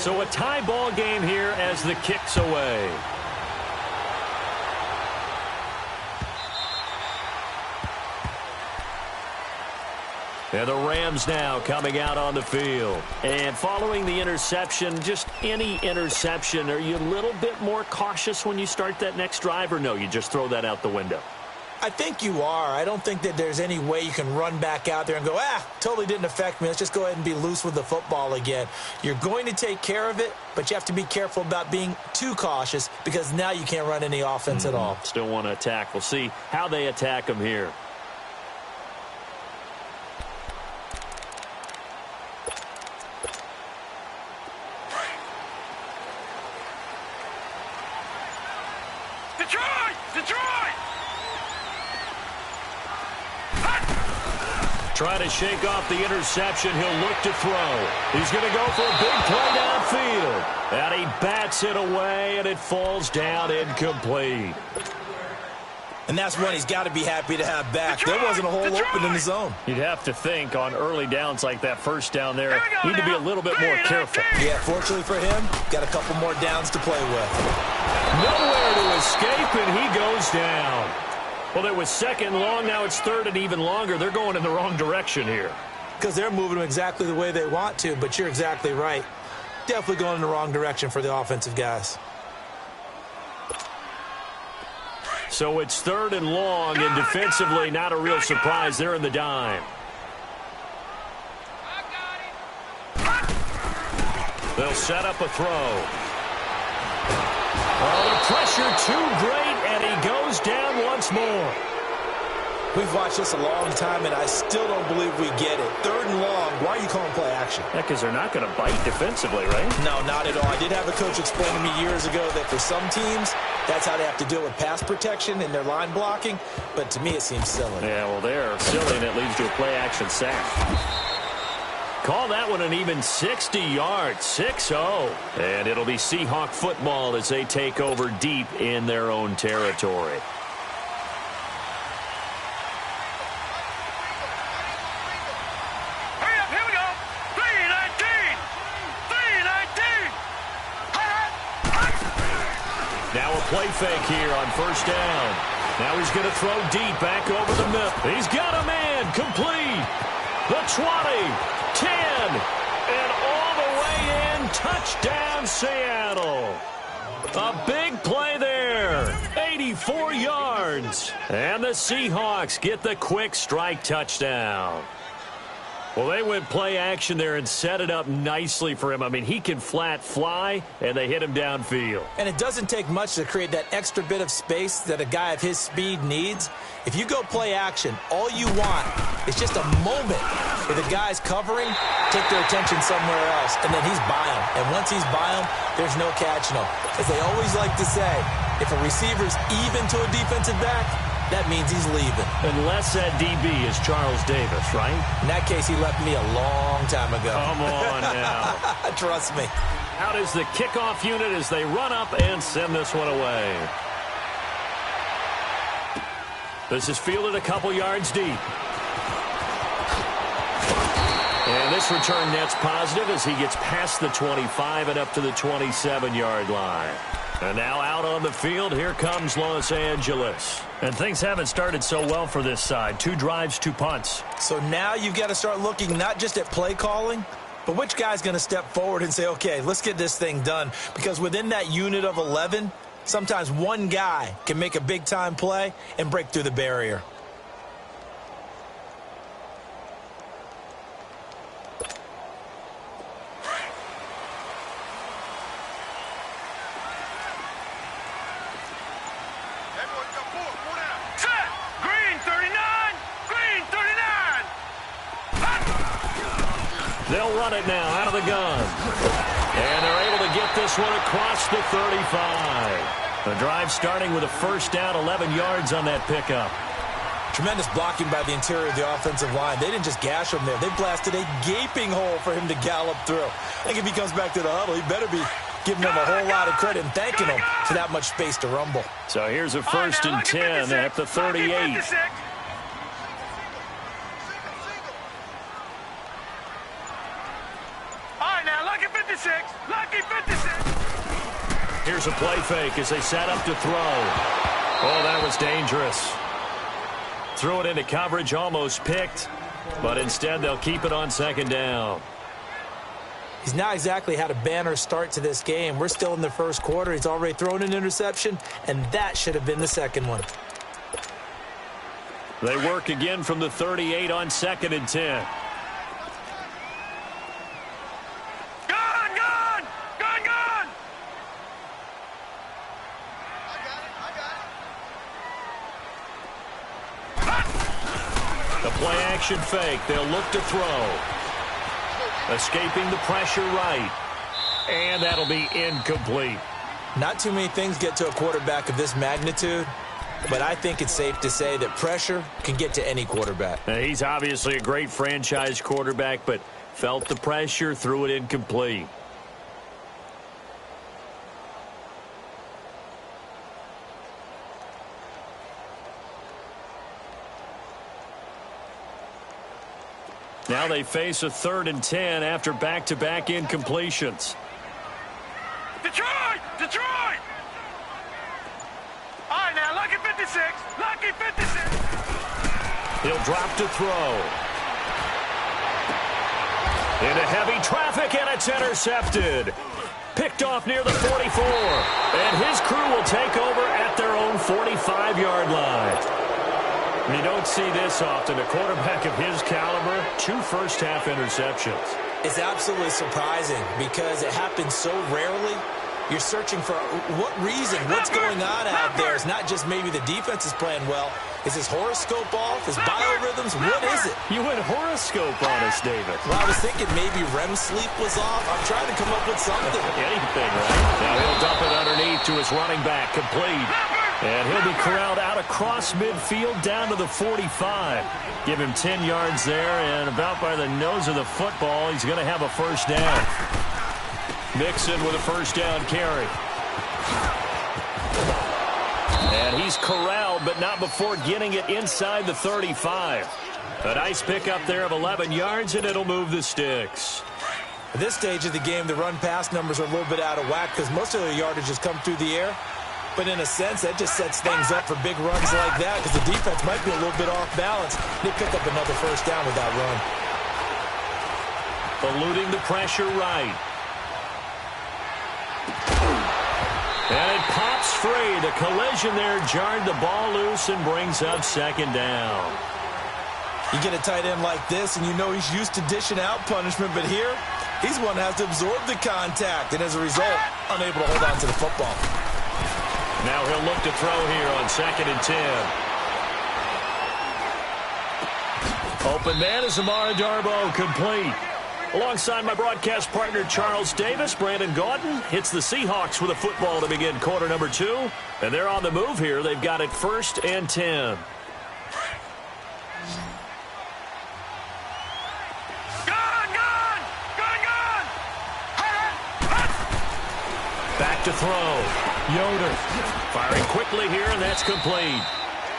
So a tie ball game here as the kick's away. And the Rams now coming out on the field. And following the interception, just any interception, are you a little bit more cautious when you start that next drive, or no, you just throw that out the window? I think you are. I don't think that there's any way you can run back out there and go, totally didn't affect me. Let's just go ahead and be loose with the football again. You're going to take care of it, but you have to be careful about being too cautious because now you can't run any offense at all. Still want to attack. We'll see how they attack them here. Trying to shake off the interception. He'll look to throw. He's going to go for a big play downfield. And he bats it away, and it falls down incomplete. And that's one he's got to be happy to have back. There wasn't a hole open in the zone. You'd have to think on early downs like that first down there, need to be a little bit more careful. Yeah, fortunately for him, got a couple more downs to play with. Nowhere to escape, and he goes down. Well, it was second long. Now it's third and even longer. They're going in the wrong direction here. Because they're moving them exactly the way they want to, but you're exactly right. Definitely going in the wrong direction for the offensive guys. So it's third and long, and defensively, not a real surprise. They're in the dime. They'll set up a throw. Oh, the pressure too great, and he goes down once more. We've watched this a long time, and I still don't believe we get it. Third and long, why are you calling play action? Yeah, because they're not going to bite defensively, right? No, not at all. I did have a coach explain to me years ago that for some teams, that's how they have to deal with pass protection and their line blocking, but to me it seems silly. Yeah, well, they're silly, and it leads to a play action sack. Call that one an even 60 yards, 6-0. And it'll be Seahawk football as they take over deep in their own territory. Hurry up, here we go. 3-19. 3-19. Now a play fake here on first down. Now he's going to throw deep back over the middle. He's got a man complete. The 20. 10, and all the way in, touchdown Seattle. A big play there, 84 yards. And the Seahawks get the quick strike touchdown. Well, they went play action there and set it up nicely for him. I mean, he can flat fly, and they hit him downfield. And it doesn't take much to create that extra bit of space that a guy of his speed needs. If you go play action, all you want is just a moment where the guy's covering, take their attention somewhere else, and then he's by him. And once he's by him, there's no catching him. As they always like to say, if a receiver's even to a defensive back, that means he's leaving. Unless that DB is Charles Davis, right? In that case, he left me a long time ago. Come on now. Trust me. Out is the kickoff unit as they run up and send this one away. This is fielded a couple yards deep. And this return net's positive as he gets past the 25 and up to the 27-yard line. And now out on the field, here comes Los Angeles. And things haven't started so well for this side. 2 drives, 2 punts. So now you've got to start looking not just at play calling, but which guy's going to step forward and say, okay, let's get this thing done. Because within that unit of 11, sometimes one guy can make a big-time play and break through the barrier. They'll run it now out of the gun. And they're able to get this one across the 35. The drive starting with a first down, 11 yards on that pickup. Tremendous blocking by the interior of the offensive line. They didn't just gash him there. They blasted a gaping hole for him to gallop through. I think if he comes back to the huddle, he better be giving him a whole lot of credit and thanking him for that much space to rumble. So here's a first and 10 at the 38. Lucky here's a play fake as they set up to throw. Oh, that was dangerous. Threw it into coverage, almost picked, but instead they'll keep it on second down. He's not exactly had a banner start to this game. We're still in the first quarter. He's already thrown an interception, and that should have been the second one. They work again from the 38 on 2nd and 10. The play-action fake. They'll look to throw. Escaping the pressure right. And that'll be incomplete. Not too many things get to a quarterback of this magnitude, but I think it's safe to say that pressure can get to any quarterback. Now, he's obviously a great franchise quarterback, but felt the pressure, threw it incomplete. Now they face a 3rd and 10 after back-to-back incompletions. Detroit! Detroit! All right, now, lucky 56. Lucky 56. He'll drop to throw. Into heavy traffic, and it's intercepted. Picked off near the 44. And his crew will take over at their own 45-yard line. You don't see this often. A quarterback of his caliber, 2 first-half interceptions. It's absolutely surprising because it happens so rarely. You're searching for what reason, what's going on out there. It's not just maybe the defense is playing well. Is his horoscope off? His biorhythms? What is it? You went horoscope on us, David. Well, I was thinking maybe REM sleep was off. I'm trying to come up with something. Anything, right? Now he'll dump it underneath to his running back, complete. And he'll be corralled out across midfield down to the 45. Give him 10 yards there, and about by the nose of the football, he's going to have a first down. Mixon with a first down carry. And he's corralled, but not before getting it inside the 35. A nice pickup there of 11 yards, and it'll move the sticks. At this stage of the game, the run-pass numbers are a little bit out of whack because most of their yardage has come through the air. But in a sense, that just sets things up for big runs like that because the defense might be a little bit off balance. They pick up another first down with that run. Eluding the pressure right. And it pops free. The collision there jarred the ball loose and brings up second down. You get a tight end like this, and you know he's used to dishing out punishment, but here, he's one that has to absorb the contact, and as a result, unable to hold on to the football. Now he'll look to throw here on 2nd and 10. Open man is Amara Darboh, complete. Alongside my broadcast partner, Charles Davis, Brandon Gaudin hits the Seahawks with a football to begin quarter number 2. And they're on the move here. They've got it 1st and 10. Back to throw. Yoder firing quickly here, and that's complete.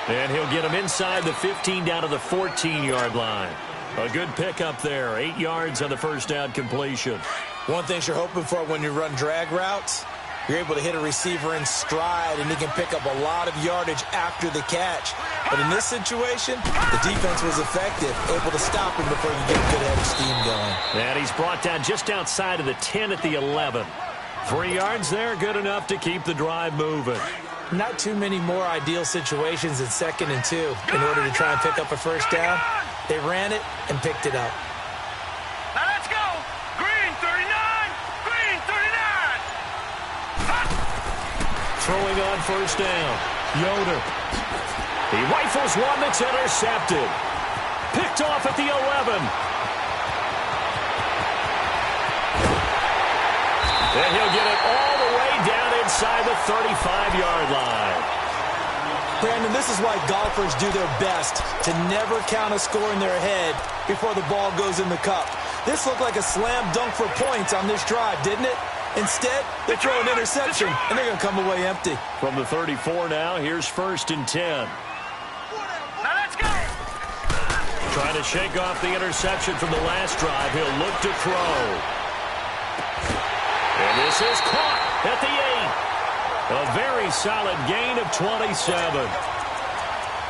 And he'll get him inside the 15 down to the 14-yard line. A good pickup there. 8 yards on the first down completion. One thing you're hoping for when you run drag routes, you're able to hit a receiver in stride, and he can pick up a lot of yardage after the catch. But in this situation, the defense was effective, able to stop him before you get a good head of steam going. And he's brought down just outside of the 10 at the 11. 3 yards there, good enough to keep the drive moving. Not too many more ideal situations in 2nd and 2 in order to try and pick up a first down. They ran it and picked it up. Now let's go. Green 39. Green 39. Throwing on first down. Yoder. He rifles one that's intercepted. Picked off at the 11. And he'll get it all the way down inside the 35-yard line. Brandon, this is why golfers do their best to never count a score in their head before the ball goes in the cup. This looked like a slam dunk for points on this drive, didn't it? Instead, they throw an interception, and they're going to come away empty. From the 34 now, here's 1st and 10. Now let's go. Trying to shake off the interception from the last drive. He'll look to throw. And this is caught at the 8. A very solid gain of 27.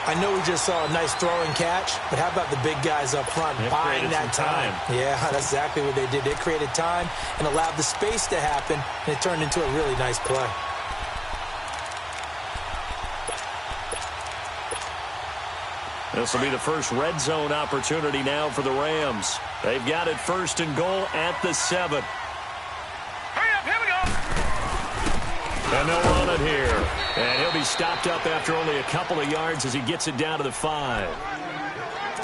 I know we just saw a nice throwing catch, but how about the big guys up front buying that time? Yeah, that's exactly what they did. They created time and allowed the space to happen, and it turned into a really nice play. This will be the first red zone opportunity now for the Rams. They've got it 1st and goal at the 7. Hurry up, here we go. And they'll run it here. And he'll be stopped up after only a couple of yards as he gets it down to the 5.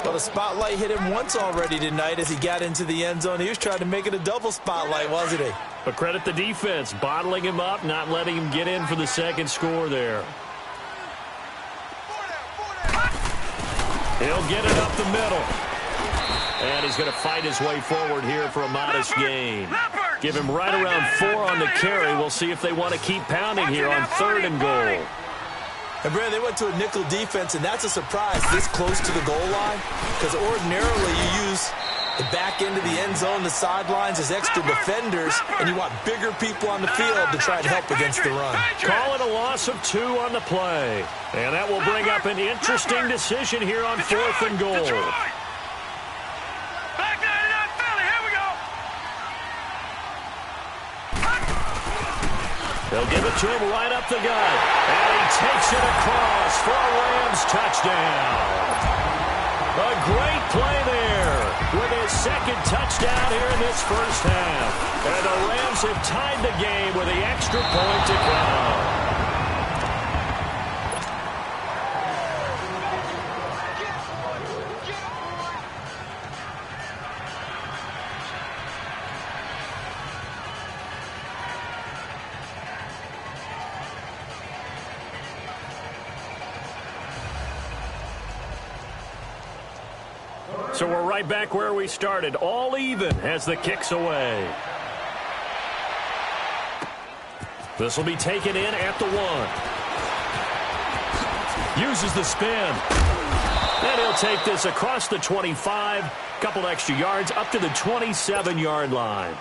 Well, the spotlight hit him once already tonight as he got into the end zone. He was trying to make it a double spotlight, wasn't he? But credit the defense, bottling him up, not letting him get in for the second score there. He'll get it up the middle. And he's going to fight his way forward here for a modest gain. Give him right around 4 on the carry. We'll see if they want to keep pounding here on 3rd and goal. And, Brad, they went to a nickel defense, and that's a surprise this close to the goal line, because ordinarily you use the back end of the end zone, the sidelines as extra defenders, and you want bigger people on the field to try and help against the run. Call it a loss of 2 on the play. And that will bring up an interesting decision here on 4th and goal. They'll give it to him right up the gut. And he takes it across for a Rams touchdown. A great play there with his second touchdown here in this first half. And the Rams have tied the game with the extra point to come. So we're right back where we started, all even as the kick's away. This will be taken in at the 1. Uses the spin. And he'll take this across the 25, couple extra yards up to the 27-yard line.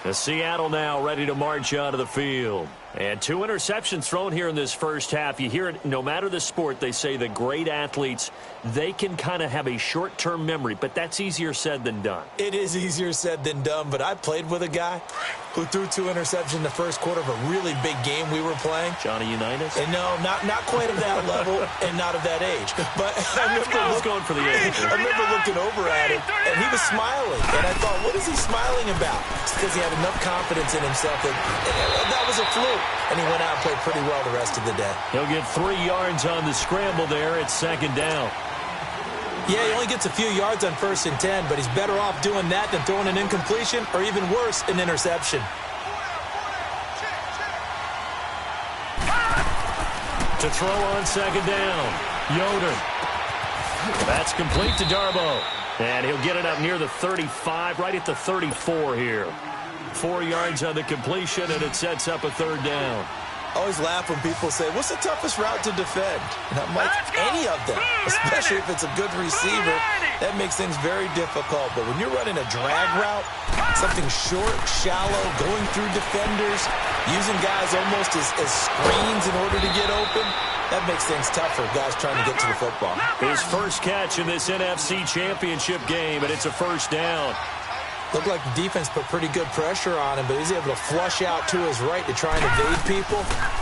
The Seattle now ready to march out of the field. And 2 interceptions thrown here in this first half. You hear it, no matter the sport, they say the great athletes, they can kind of have a short-term memory, but that's easier said than done. It is easier said than done, but I played with a guy who threw 2 interceptions in the first quarter of a really big game we were playing. Johnny Unitas? And no, not quite of that level and not of that age. But I was going for the age. I remember looking over at him, and he was smiling. And I thought, what is he smiling about? It's because he had enough confidence in himself that that was a fluke. And he went out and played pretty well the rest of the day. He'll get 3 yards on the scramble there at 2nd down. Yeah, he only gets a few yards on 1st and 10, but he's better off doing that than throwing an incompletion or even worse, an interception. To throw on 2nd down, Yoder. That's complete to Darbo. And he'll get it up near the 35, right at the 34 here. 4 yards on the completion, and it sets up a 3rd down. I always laugh when people say, what's the toughest route to defend? And I'm like, any of them, especially if it's a good receiver. That makes things very difficult. But when you're running a drag route, something short, shallow, going through defenders, using guys almost as screens in order to get open, that makes things tough for guys trying to get to the football. His first catch in this NFC Championship game, and it's a 1st down. Looked like the defense put pretty good pressure on him, but he's able to flush out to his right to try and evade people.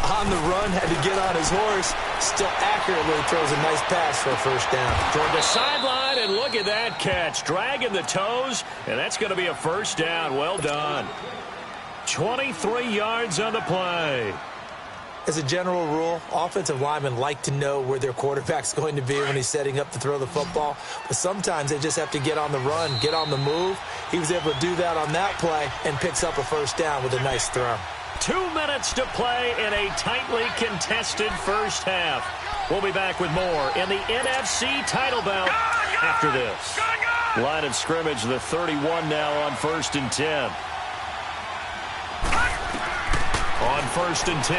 On the run, had to get on his horse. Still accurately throws a nice pass for a 1st down. Toward the sideline, and look at that catch. Dragging the toes, and that's going to be a 1st down. Well done. 23 yards on the play. As a general rule, offensive linemen like to know where their quarterback's going to be when he's setting up to throw the football. But sometimes they just have to get on the run, get on the move. He was able to do that on that play and picks up a 1st down with a nice throw. 2 minutes to play in a tightly contested first half. We'll be back with more in the NFC title bout after this. Line of scrimmage, the 31 now on 1st and 10. On 1st and 10,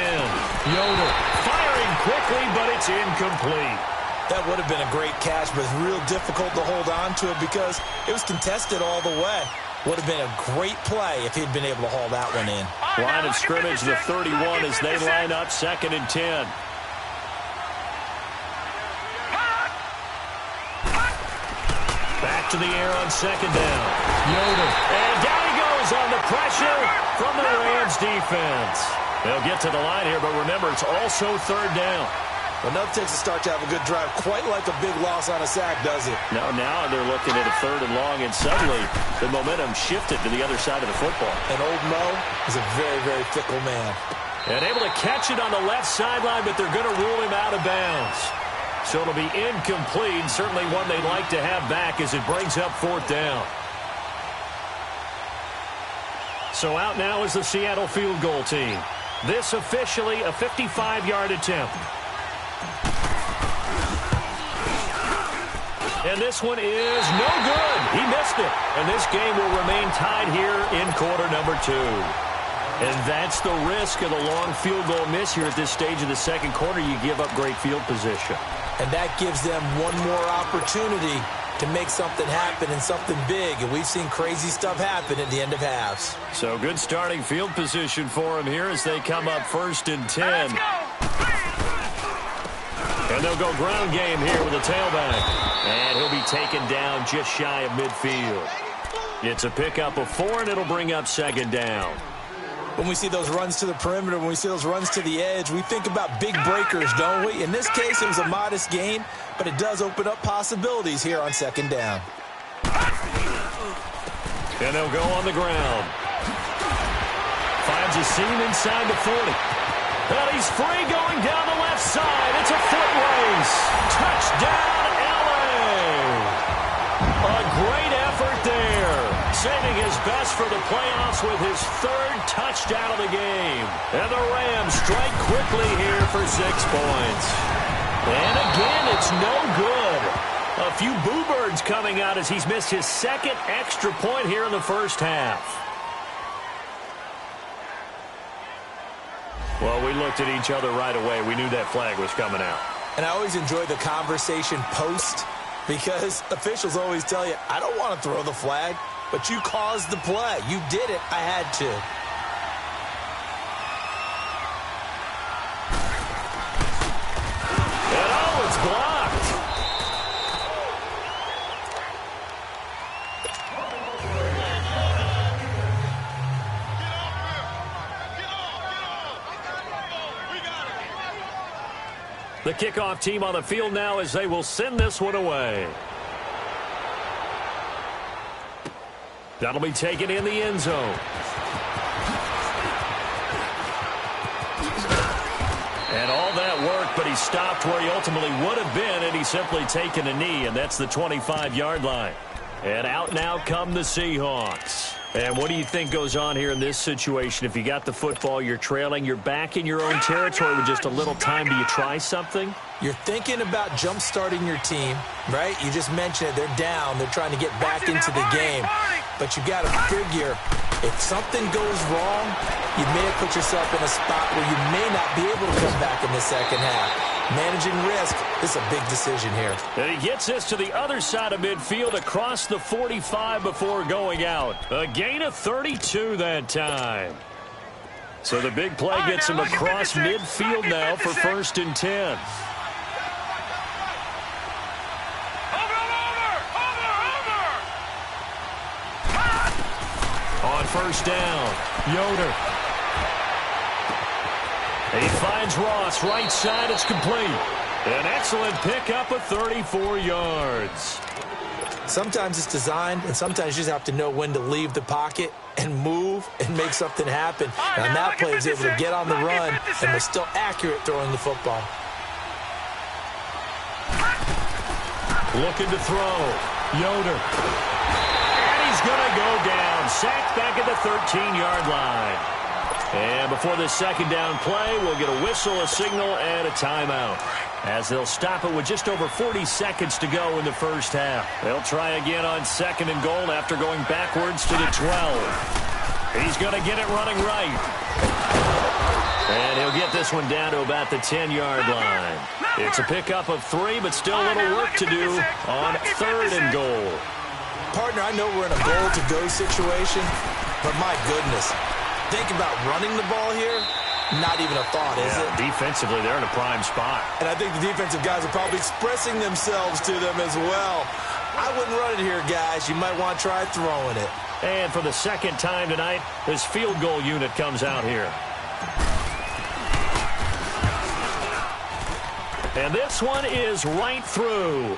Yoder firing quickly, but it's incomplete. That would have been a great catch, but it's real difficult to hold on to it because it was contested all the way. Would have been a great play if he'd been able to haul that one in. Line of scrimmage, the 31 as they line up 2nd and 10. Back to the air on 2nd down. Yoder. And down he goes on the pressure from the Rams defense. They'll get to the line here, but remember, it's also 3rd down. Well, nothing takes a start to have a good drive, quite like a big loss on a sack, does it? No, now they're looking at a 3rd and long, and suddenly the momentum shifted to the other side of the football. And old Mo is a very, very fickle man. And able to catch it on the left sideline, but they're going to rule him out of bounds. So it'll be incomplete, certainly one they'd like to have back as it brings up 4th down. So out now is the Seattle field goal team. This officially a 55-yard attempt. And this one is no good. He missed it. And this game will remain tied here in quarter number 2. And that's the risk of the long field goal miss here at this stage of the 2nd quarter. You give up great field position. And that gives them one more opportunity to make something happen and something big. And we've seen crazy stuff happen at the end of halves. So good starting field position for him here as they come up 1st and 10. And they'll go ground game here with a tailback. And he'll be taken down just shy of midfield. It's a pickup of 4, and it'll bring up 2nd down. When we see those runs to the perimeter, when we see those runs to the edge, we think about big breakers, don't we? In this case, it was a modest gain, but it does open up possibilities here on 2nd down. And they'll go on the ground. Finds a seam inside the 40. And he's free going down the left side. It's a foot race. Touchdown, LA. A great effort there. Saving his best for the playoffs with his 3rd touchdown of the game. And the Rams strike quickly here for 6 points. And again, it's no good. A few boo birds coming out as he's missed his 2nd extra point here in the 1st half. Well, we looked at each other right away. We knew that flag was coming out. And I always enjoy the conversation post because officials always tell you, I don't want to throw the flag, but you caused the play. You did it. I had to. And oh, it's blocked. The kickoff team on the field now as they will send this one away. That'll be taken in the end zone. And all that work, but he stopped where he ultimately would have been, and he's simply taken a knee, and that's the 25-yard line. And out now come the Seahawks. And what do you think goes on here in this situation? If you got the football, you're trailing, you're back in your own territory with just a little time. Do you try something? You're thinking about jump-starting your team, right? You just mentioned it. They're down. They're trying to get back into the game. But you got to figure, if something goes wrong, you may have put yourself in a spot where you may not be able to come back in the 2nd half. Managing risk, this is a big decision here. And he gets this to the other side of midfield across the 45 before going out. A gain of 32 that time. So the big play gets him across midfield now for 1st and 10. On 1st down, Yoder. He finds Ross, right side, it's complete. An excellent pickup of 34 yards. Sometimes it's designed, and sometimes you just have to know when to leave the pocket and move and make something happen. And on that play, he was able to get on the run and was still accurate throwing the football. Looking to throw. Yoder. And he's going to go down. Sacked back at the 13-yard line. And before this 2nd down play, we'll get a whistle, a signal, and a timeout. As they'll stop it with just over 40 seconds to go in the 1st half. They'll try again on 2nd and goal after going backwards to the 12. He's going to get it running right. And he'll get this one down to about the 10-yard line. It's a pickup of 3, but still a little work to do on 3rd and goal. Partner, I know we're in a goal-to-go situation, but my goodness, think about running the ball here. Not even a thought, is it? Defensively, they're in a prime spot. And I think the defensive guys are probably expressing themselves to them as well. I wouldn't run it here, guys. You might want to try throwing it. And for the second time tonight, this field goal unit comes out here. And this one is right through.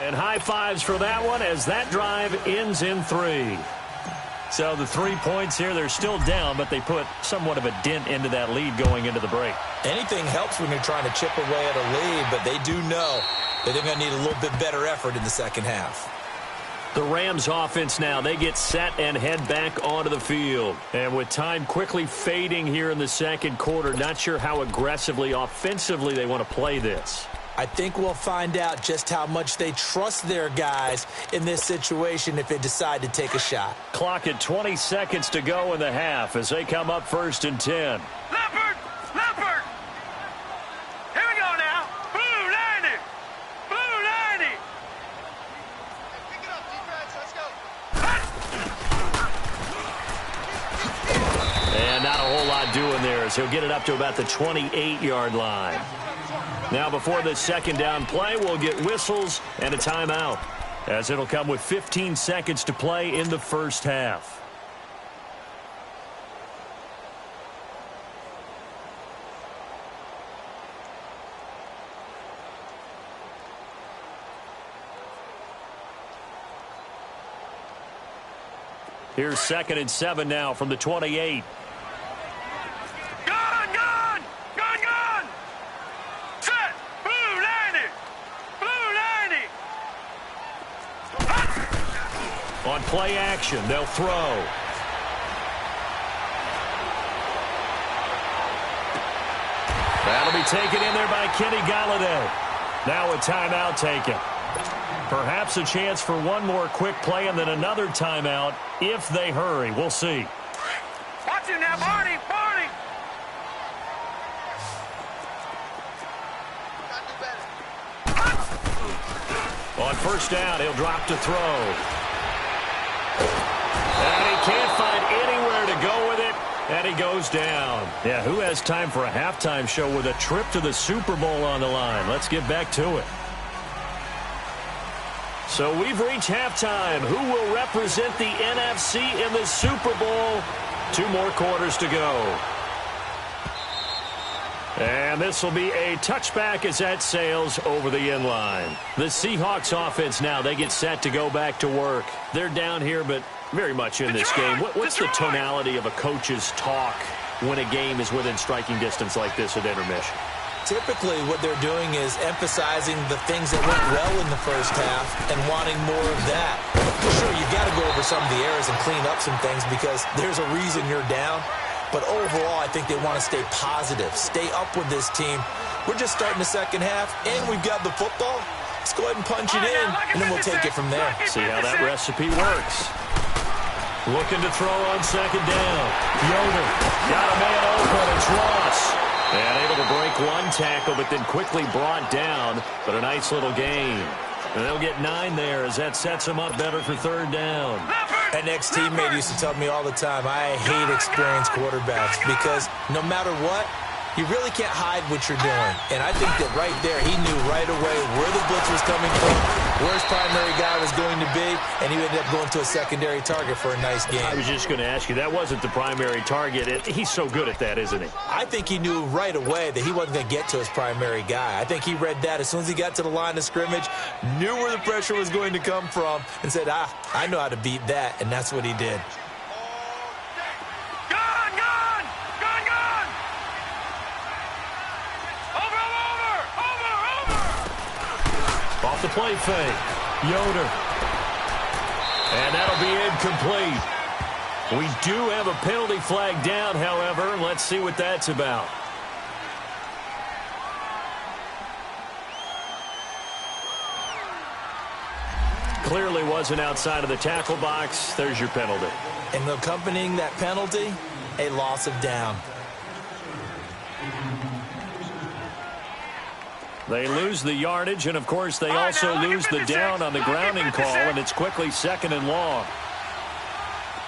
And high fives for that one as that drive ends in 3. So the 3 points here, they're still down, but they put somewhat of a dent into that lead going into the break. Anything helps when you're trying to chip away at a lead, but they do know that they're going to need a little bit better effort in the second half. The Rams offense now, they get set and head back onto the field. And with time quickly fading here in the second quarter, not sure how aggressively, offensively they want to play this. I think we'll find out just how much they trust their guys in this situation if they decide to take a shot. Clock at 20 seconds to go in the half as they come up 1st and 10. Leopard! Leopard! Here we go now. Blue 90! Blue 90! Pick it up, defense. Let's go. And not a whole lot doing there as he'll get it up to about the 28-yard line. Now before the second down play, we'll get whistles and a timeout as it'll come with 15 seconds to play in the first half. Here's 2nd and 7 now from the 28. On play action, they'll throw. That'll be taken in there by Kenny Galladay. Now a timeout taken. Perhaps a chance for one more quick play and then another timeout if they hurry. We'll see. Watch him now, Barney! Barney! On 1st down, he'll drop to throw. And he can't find anywhere to go with it, and he goes down. Yeah, who has time for a halftime show with a trip to the Super Bowl on the line? Let's get back to it. So we've reached halftime. Who will represent the NFC in the Super Bowl? 2 more quarters to go. And this will be a touchback as that sails over the end line. The Seahawks offense now, they get set to go back to work. They're down here, but very much in this game. What's the tonality of a coach's talk when a game is within striking distance like this at intermission? Typically, what they're doing is emphasizing the things that went well in the first half and wanting more of that. Sure, you've got to go over some of the errors and clean up some things because there's a reason you're down. But overall, I think they want to stay positive, stay up with this team. We're just starting the second half, and we've got the football. Let's go ahead and punch it in, and then we'll take it from there. See how that recipe works. Looking to throw on 2nd down. Yoder got a man open. It's Ross. And able to break one tackle, but then quickly brought down. But a nice little gain. And they'll get 9 there as that sets them up better for 3rd down. An ex-teammate used to tell me all the time, I hate experienced quarterbacks because no matter what, you really can't hide what you're doing. And I think that right there, he knew right away where the blitz was coming from, where his primary guy was going to be, and he ended up going to a secondary target for a nice game. I was just going to ask you, that wasn't the primary target. He's so good at that, isn't he? I think he knew right away that he wasn't going to get to his primary guy. I think he read that as soon as he got to the line of scrimmage, knew where the pressure was going to come from, and said, I know how to beat that, and that's what he did. Off the play fake. Yoder. And that'll be incomplete. We do have a penalty flag down, however. Let's see what that's about. Clearly wasn't outside of the tackle box. There's your penalty. And accompanying that penalty, a loss of down. They lose the yardage, and, of course, they also lose the down on the grounding call, and it's quickly 2nd and long.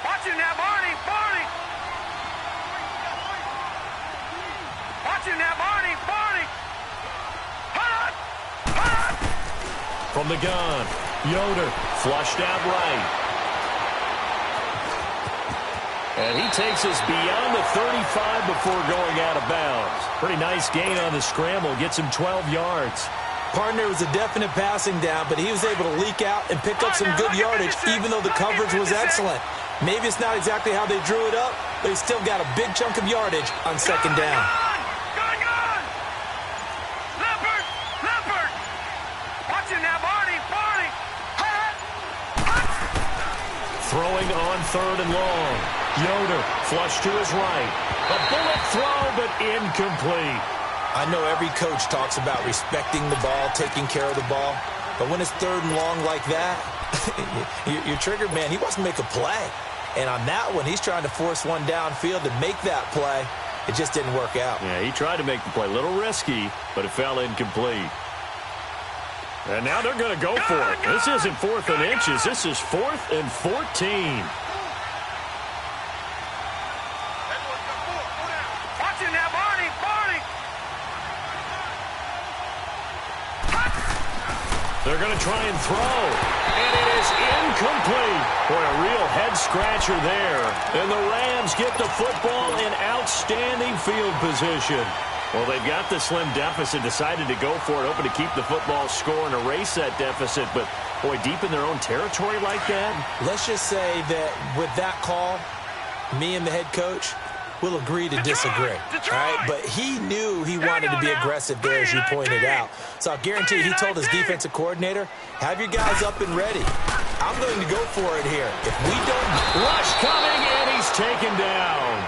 Watch him now, Barney. Barney. Watch him now, Barney. Barney. Hot. Hot. From the gun, Yoder flushed out right. And he takes us beyond the 35 before going out of bounds. Pretty nice gain on the scramble. Gets him 12 yards. Partner was a definite passing down, but he was able to leak out and pick up some good yardage, even though the coverage was excellent. Maybe it's not exactly how they drew it up, but he still got a big chunk of yardage on 2nd down. Gun. Leopard. Leopard. Watch him now, Barney. Barney. Hot. Hot. Throwing on 3rd and long. Yoder flush to his right. A bullet throw, but incomplete. I know every coach talks about respecting the ball, taking care of the ball, but when it's 3rd and long like that, you're triggered, man. He wants to make a play. And on that one, he's trying to force one downfield to make that play. It just didn't work out. Yeah, he tried to make the play. A little risky, but it fell incomplete. And now they're going to go for it. This isn't 4th and inches. This is 4th and 14. They're going to try and throw, and it is incomplete. Boy, a real head-scratcher there. And the Rams get the football in outstanding field position. Well, they've got the slim deficit, decided to go for it, hoping to keep the football score and erase that deficit. But, boy, deep in their own territory like that. Let's just say that with that call, me and the head coach will agree to disagree, all right? But he knew he wanted to be aggressive there, as you pointed out. So I guarantee he told his defensive coordinator, have your guys up and ready. I'm going to go for it here. If we don't... Rush coming, and he's taken down.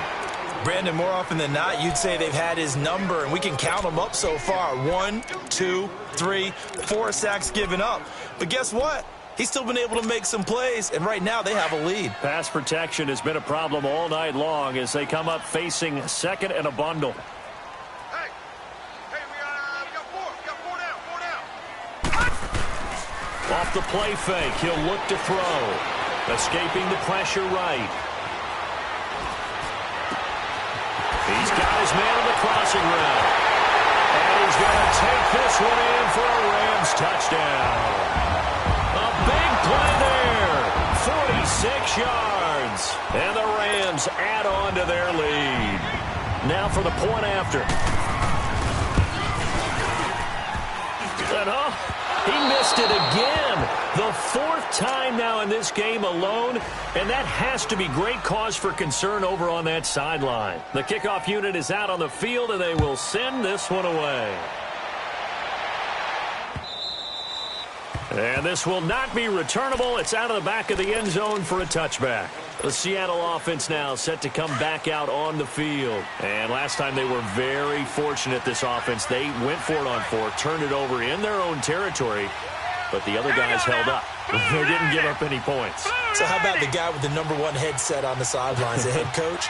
Brandon, more often than not, you'd say they've had his number, and we can count them up so far. 1, 2, 3, 4 sacks given up. But guess what? He's still been able to make some plays, and right now they have a lead. Pass protection has been a problem all night long as they come up facing 2nd and a bundle. Hey, we got 4. We got 4 down. Off the play fake, he'll look to throw. Escaping the pressure right. He's got his man on the crossing route. And he's going to take this one in for a Rams touchdown. A big play there, 46 yards. And the Rams add on to their lead. Now for the point after. And he missed it again. The 4th time now in this game alone, and that has to be great cause for concern over on that sideline. The kickoff unit is out on the field, and they will send this one away. And this will not be returnable. It's out of the back of the end zone for a touchback. The Seattle offense now set to come back out on the field. And last time they were very fortunate, this offense. They went for it on 4, turned it over in their own territory, but the other guys held up. They didn't give up any points. So how about the guy with the number 1 headset on the sidelines, the head coach?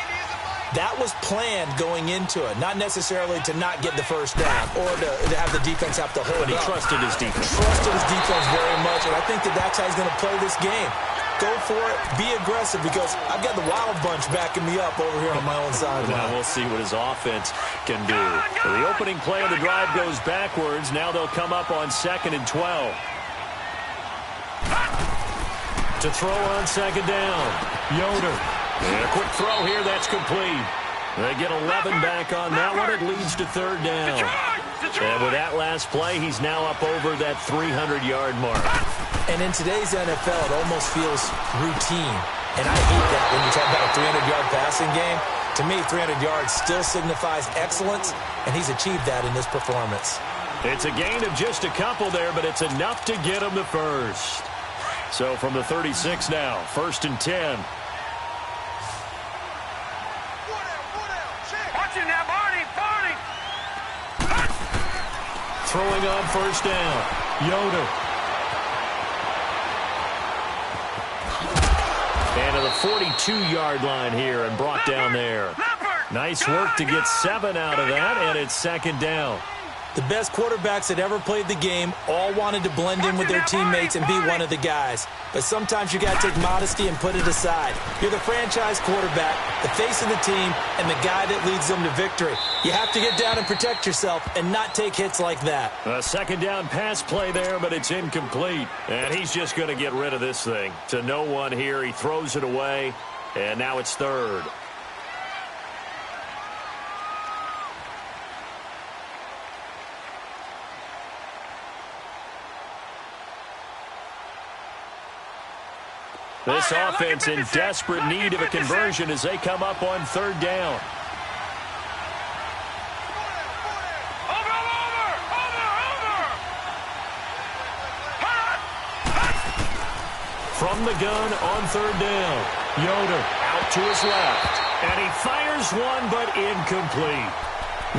That was planned going into it, not necessarily to not get the first down or to have the defense have to hold But he up. trusted his defense. Trusted his defense very much, and I think that's how he's going to play this game. Go for it, be aggressive, because I've got the Wild Bunch backing me up over here on my own sideline. Now we'll see what his offense can do. So the opening play of the drive goes backwards. Now they'll come up on 2nd and 12. To throw on 2nd down, Yoder. And a quick throw here, that's complete. They get 11 back on that one. It leads to 3rd down. And with that last play, he's now up over that 300-yard mark. And in today's NFL, it almost feels routine. And I hate that when you talk about a 300-yard passing game. To me, 300 yards still signifies excellence, and he's achieved that in this performance. It's a gain of just a couple there, but it's enough to get him the first. So from the 36 now, 1st and 10. Throwing on 1st down, Yoder. And to the 42-yard line here and brought down there. Nice work to get 7 out of that, and it's 2nd down. The best quarterbacks that ever played the game all wanted to blend in with their teammates and be one of the guys. But sometimes you got to take modesty and put it aside. You're the franchise quarterback, the face of the team, and the guy that leads them to victory. You have to get down and protect yourself and not take hits like that. A second down pass play there, but it's incomplete. And he's just going to get rid of this thing. To no one here, he throws it away, and now it's third. This offense in desperate need of a conversion as they come up on third down. From the gun on third down, Yoder out to his left. And he fires one, but incomplete.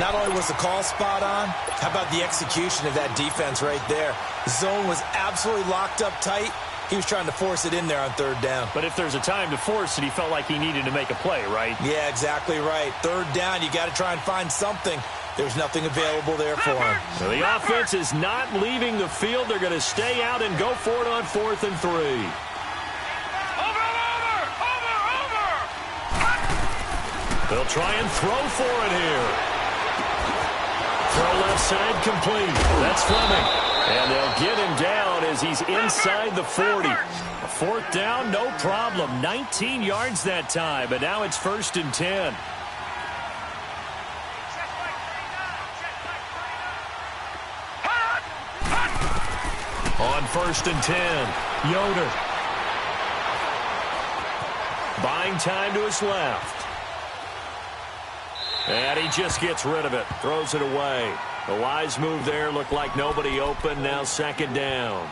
Not only was the call spot on, how about the execution of that defense right there? The zone was absolutely locked up tight. He was trying to force it in there on third down. But if there's a time to force it, he felt like he needed to make a play, right? Yeah, exactly right. Third down, you got to try and find something. There's nothing available there for him. So the offense is not leaving the field. They're going to stay out and go for it on 4th and 3. They'll try and throw for it here. Throw left side complete. That's Fleming. And they'll get him down as he's inside the 40. A fourth down, no problem. 19 yards that time, but now it's 1st and 10. On 1st and 10, Yoder. Buying time to his left. And he just gets rid of it. Throws it away. A wise move there. Looked like nobody open. Now 2nd down.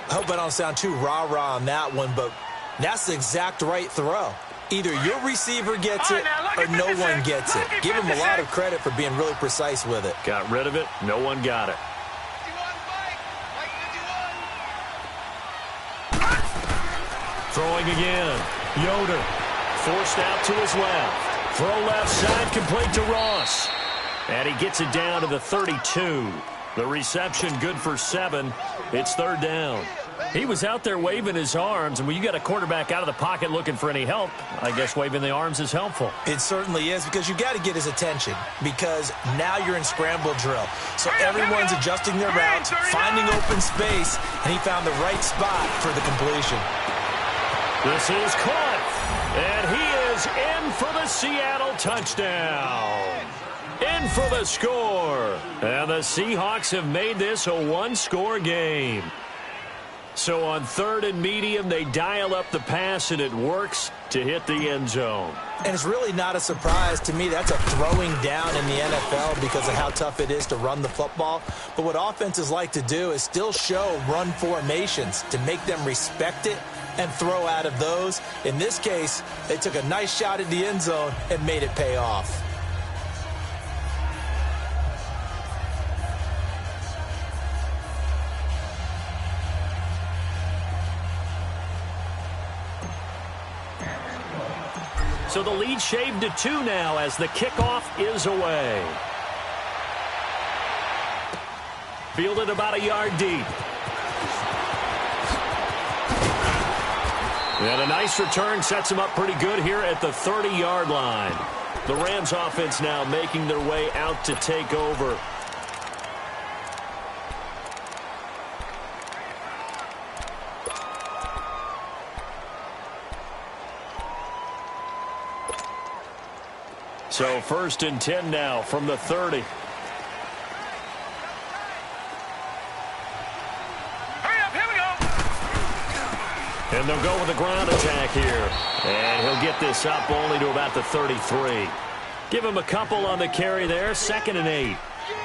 I hope I don't sound too rah-rah on that one, but that's the exact right throw. Either your receiver gets it or no one gets it. Give him a lot of credit for being really precise with it. Got rid of it. No one got it. Throwing again. Yoder. Forced out to his left. Throw left side complete to Ross. And he gets it down to the 32. The reception good for 7. It's 3rd down. He was out there waving his arms, and when you got a quarterback out of the pocket looking for any help, I guess waving the arms is helpful. It certainly is, because you got to get his attention, because now you're in scramble drill. So everyone's adjusting their routes, finding open space, and he found the right spot for the completion. This is caught, and he is in for the Seattle touchdown. In for the score. And the Seahawks have made this a one-score game. So on 3rd and medium, they dial up the pass, and it works to hit the end zone. And it's really not a surprise to me. That's a throwing down in the NFL because of how tough it is to run the football. But what offenses like to do is still show run formations to make them respect it and throw out of those. In this case, they took a nice shot at the end zone and made it pay off. So the lead shaved to 2 now as the kickoff is away. Fielded about a yard deep. And a nice return sets him up pretty good here at the 30-yard line. The Rams offense now making their way out to take over. So 1st and 10 now from the 30. Hurry up, here we go. And they'll go with a ground attack here. And he'll get this up only to about the 33. Give him a couple on the carry there. 2nd and 8.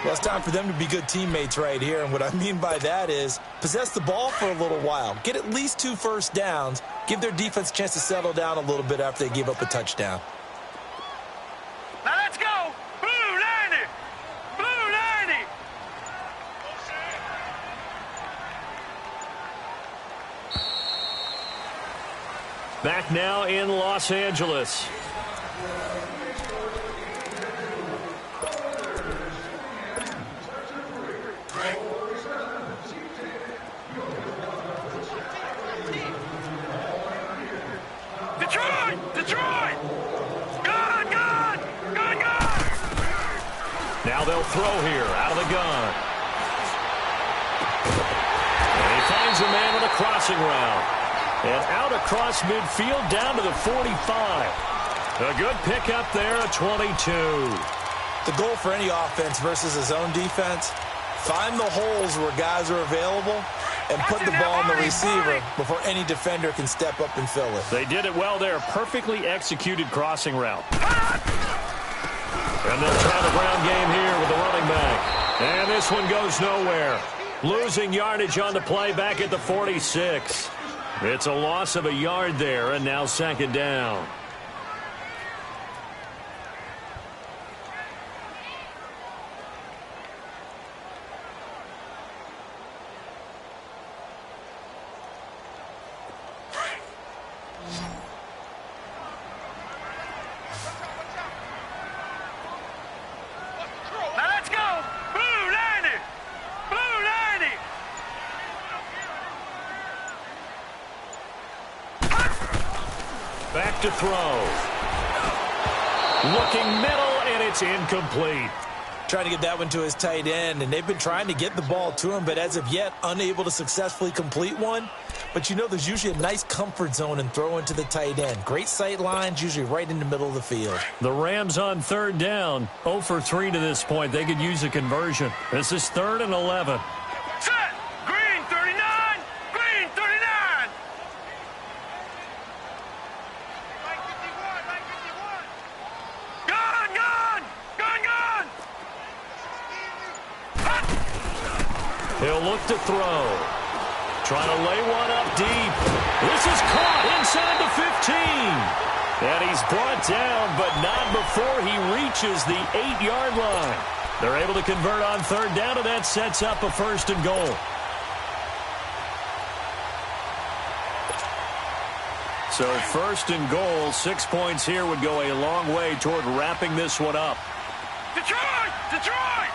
Well, it's time for them to be good teammates right here. And what I mean by that is possess the ball for a little while. Get at least 2 first downs. Give their defense a chance to settle down a little bit after they give up a touchdown. Now let's go. Blue 90. Blue 90. Back now in Los Angeles. Now they'll throw here out of the gun. And he finds a man with a crossing route. And out across midfield down to the 45. A good pickup there at 22. The goal for any offense versus his own defense, find the holes where guys are available and put the ball on the receiver before any defender can step up and fill it. They did it well there. Perfectly executed crossing route. And they'll try the ground game here with the running back. And this one goes nowhere. Losing yardage on the play back at the 46. It's a loss of a yard there, and now second down. Back to throw. Looking middle, and it's incomplete. Trying to get that one to his tight end, and they've been trying to get the ball to him, but as of yet, unable to successfully complete one. But you know there's usually a nice comfort zone in throwing to the tight end. Great sight lines, usually right in the middle of the field. The Rams on third down. 0 for 3 to this point. They could use a conversion. This is 3rd and 11. Set! Green 39! Green 39! Gun! Gun! Gun! Gun! He'll look to throw. Trying to lay one up deep. This is caught inside the 15. And he's brought down, but not before he reaches the 8-yard line. They're able to convert on third down, and that sets up a 1st and goal. So 1st and goal, 6 points here would go a long way toward wrapping this one up. Detroit! Detroit!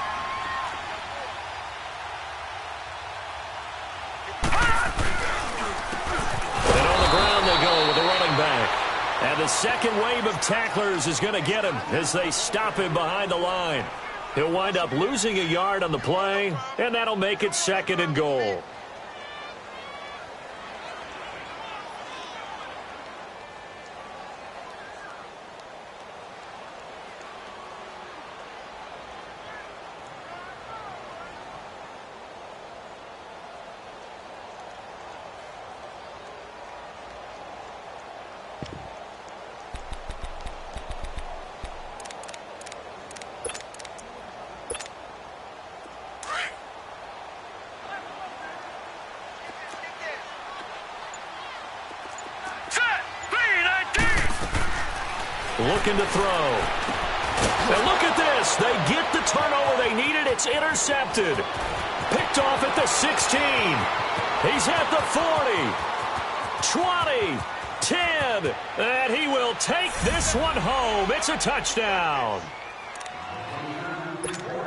And on the ground they go with the running back. And the second wave of tacklers is going to get him as they stop him behind the line. He'll wind up losing a yard on the play, and that'll make it 2nd and goal. Looking to throw. And look at this. They get the turnover they needed. It's intercepted. Picked off at the 16. He's at the 40. 20. 10. And he will take this one home. It's a touchdown.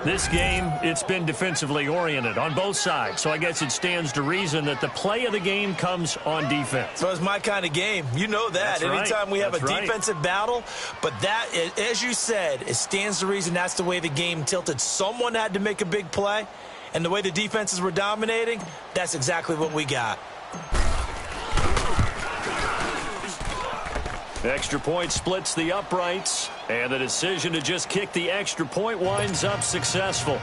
This game, it's been defensively oriented on both sides, so I guess it stands to reason that the play of the game comes on defense. So it's my kind of game. You know that. That's right. Anytime we have That's a right. defensive battle, but that, as you said, it stands to reason that's the way the game tilted. Someone had to make a big play, and the way the defenses were dominating, that's exactly what we got. Extra point splits the uprights, and the decision to just kick the extra point winds up successful.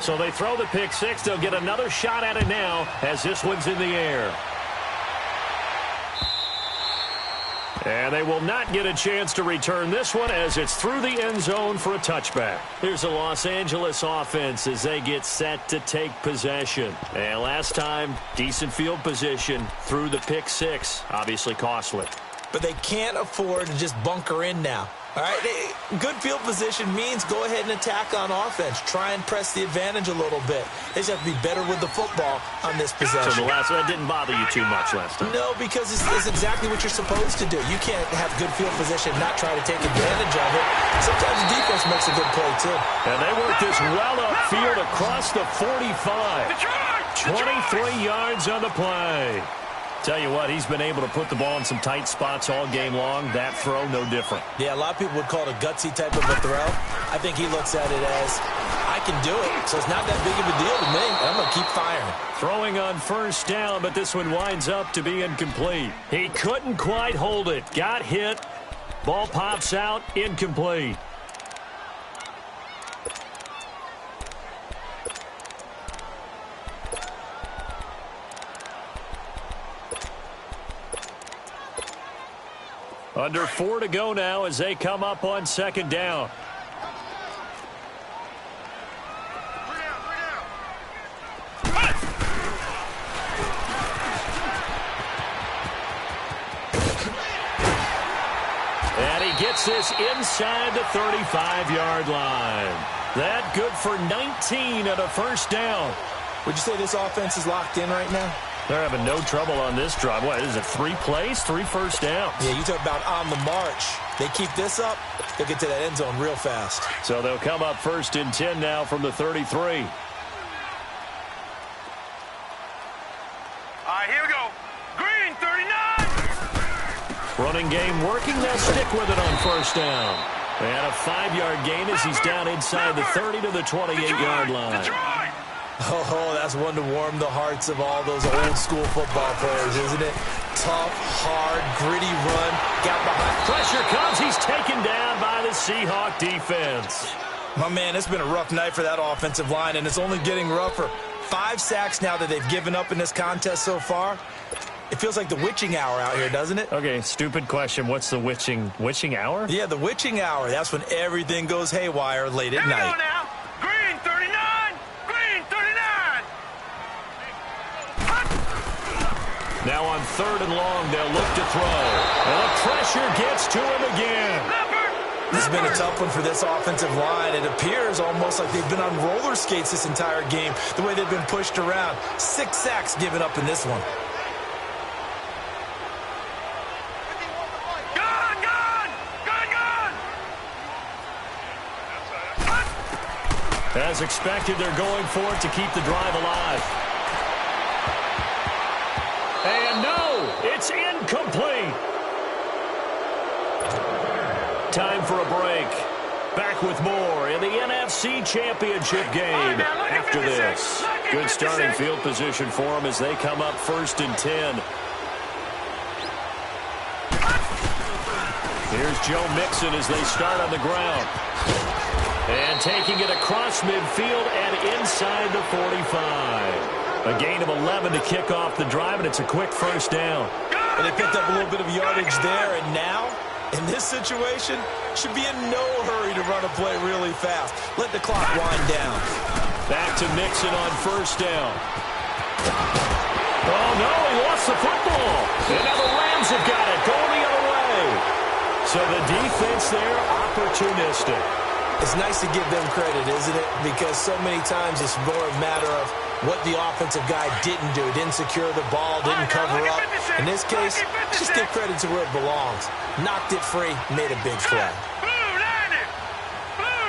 So they throw the pick six. They'll get another shot at it now as this one's in the air. And they will not get a chance to return this one as it's through the end zone for a touchback. Here's the Los Angeles offense as they get set to take possession. And last time, decent field position through the pick six. Obviously costly. But they can't afford to just bunker in now. All right, good field position means go ahead and attack on offense. Try and press the advantage a little bit. They just have to be better with the football on this possession. So that didn't bother you too much last time? No, because it's exactly what you're supposed to do. You can't have good field position and not try to take advantage of it. Sometimes the defense makes a good play, too. And they work this well upfield across the 45. 23 yards on the play. Tell you what, he's been able to put the ball in some tight spots all game long. That throw, no different. Yeah, a lot of people would call it a gutsy type of a throw. I think he looks at it as, I can do it, so it's not that big of a deal to me. I'm going to keep firing. Throwing on first down, but this one winds up to be incomplete. He couldn't quite hold it. Got hit. Ball pops out, incomplete. Under 4 to go now as they come up on second down. And he gets this inside the 35-yard line. That good for 19 and a first down. Would you say this offense is locked in right now? They're having no trouble on this drive. What is it, 3 plays, 3 first downs? Yeah, you talk about on the march. They keep this up, they'll get to that end zone real fast. So they'll come up 1st and 10 now from the 33. All right, here we go. Green, 39. Running game working. They'll stick with it on first down. And a 5-yard gain as he's down inside the 30 to the 28-yard line. Detroit. Oh, that's one to warm the hearts of all those old-school football players, isn't it? Tough, hard, gritty run. Got behind. Pressure comes. He's taken down by the Seahawk defense. My man, it's been a rough night for that offensive line, and it's only getting rougher. 5 sacks now that they've given up in this contest so far. It feels like the witching hour out here, doesn't it? Okay, stupid question. What's the witching hour? Yeah, the witching hour. That's when everything goes haywire late at night. Here we go now. Green, 39. Green, 39. Now on 3rd and long, they'll look to throw. And the pressure gets to him again. This has been a tough one for this offensive line. It appears almost like they've been on roller skates this entire game, the way they've been pushed around. 6 sacks given up in this one. As expected, they're going for it to keep the drive alive. And no, it's incomplete. Time for a break. Back with more in the NFC Championship game after this. Good starting field position for them as they come up 1st and 10. Here's Joe Mixon as they start on the ground. And taking it across midfield and inside the 45. A gain of 11 to kick off the drive, and it's a quick first down. And they picked up a little bit of yardage there, and now, in this situation, should be in no hurry to run a play really fast. Let the clock wind down. Back to Mixon on first down. Oh, no, he lost the football. And now the Rams have got it, going the other way. So the defense there, opportunistic. It's nice to give them credit, isn't it? Because so many times it's more a matter of what the offensive guy didn't do. Didn't secure the ball, didn't cover up. In this case, just give credit to where it belongs. Knocked it free, made a big play. Blue 90. Blue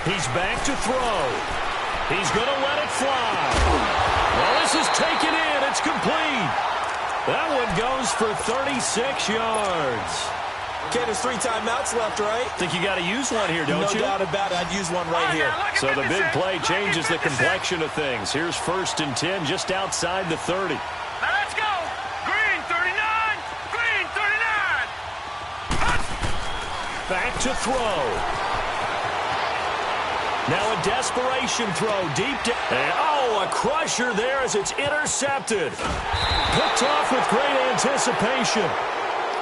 90. He's back to throw. He's going to let it fly. Well, this is taken in. It's complete. That one goes for 36 yards. Okay, there's 3 timeouts left, right? Think you got to use one here, don't you? No doubt about it. I'd use one right here. So the big play changes the complexion of things. Here's 1st and 10 just outside the 30. Now let's go. Green, 39. Green, 39. Back to throw. Now a desperation throw deep down. Oh, a crusher there as it's intercepted. Picked off with great anticipation.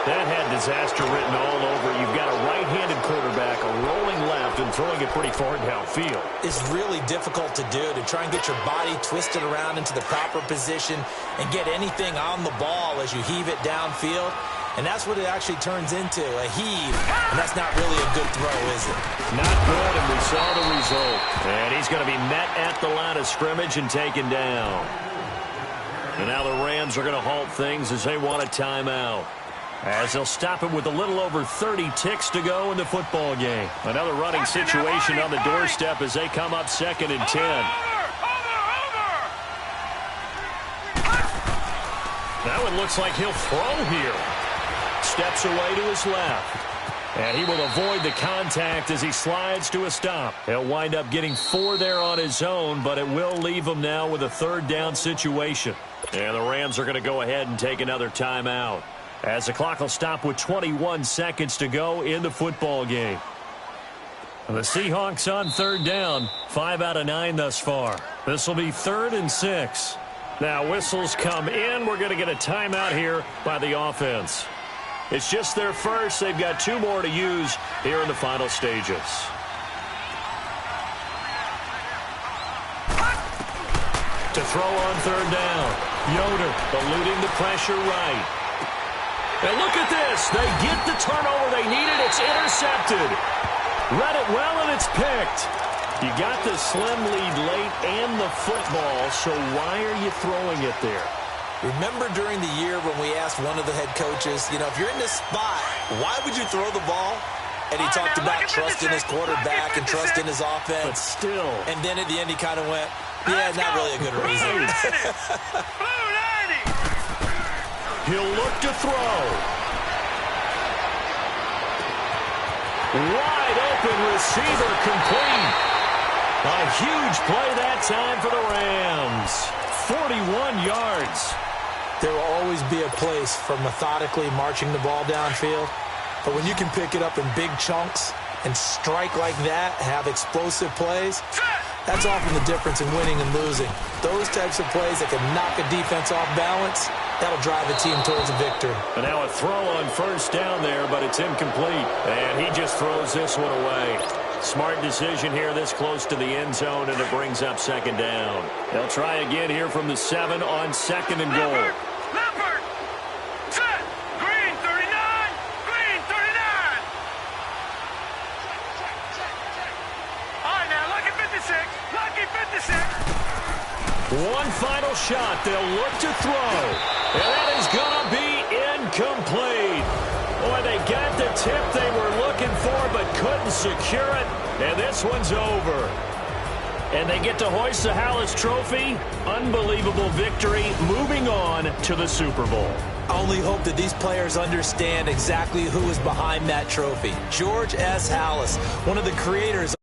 That had disaster written all over it. You've got a right-handed quarterback, a rolling left, and throwing it pretty far downfield. It's really difficult to do, to try and get your body twisted around into the proper position and get anything on the ball as you heave it downfield. And that's what it actually turns into, a heave. And that's not really a good throw, is it? Not good, and we saw the result. And he's going to be met at the line of scrimmage and taken down. And now the Rams are going to halt things as they want a timeout, as they'll stop it with a little over 30 ticks to go in the football game. Another running situation on the doorstep as they come up 2nd and 10. Now it looks like he'll throw here. Steps away to his left. And he will avoid the contact as he slides to a stop. He'll wind up getting 4 there on his own, but it will leave him now with a 3rd down situation. And the Rams are going to go ahead and take another timeout, as the clock will stop with 21 seconds to go in the football game. The Seahawks on 3rd down, 5 out of 9 thus far. This will be 3rd and 6. Now whistles come in. We're going to get a timeout here by the offense. It's just their first. They've got 2 more to use here in the final stages. To throw on 3rd down. Yoder eluding the pressure right. And look at this. They get the turnover they needed. It's intercepted. Read it well, and it's picked. You got the slim lead late and the football, so why are you throwing it there? Remember during the year when we asked one of the head coaches, if you're in this spot, why would you throw the ball? And he talked about trusting his quarterback and trusting his offense. But still. And then at the end he kind of went, yeah, not really a good reason. He'll look to throw. Wide open receiver complete. A huge play that time for the Rams. 41 yards. There will always be a place for methodically marching the ball downfield. But when you can pick it up in big chunks and strike like that, have explosive plays, that's often the difference in winning and losing. Those types of plays that can knock a defense off balance, that'll drive a team towards a victory. And now a throw on 1st down there, but it's incomplete. And he just throws this one away. Smart decision here this close to the end zone, and it brings up 2nd down. They'll try again here from the 7 on 2nd and goal. Leopard! Set! Green 39! Green 39! All right, now, lucky 56! Lucky 56! One final shot. They'll look to throw. And that is going to be incomplete. Boy, they got the tip they were looking for but couldn't secure it. And this one's over. And they get to hoist the Hallis Trophy. Unbelievable victory, moving on to the Super Bowl. I only hope that these players understand exactly who is behind that trophy. George S. Hallis, one of the creators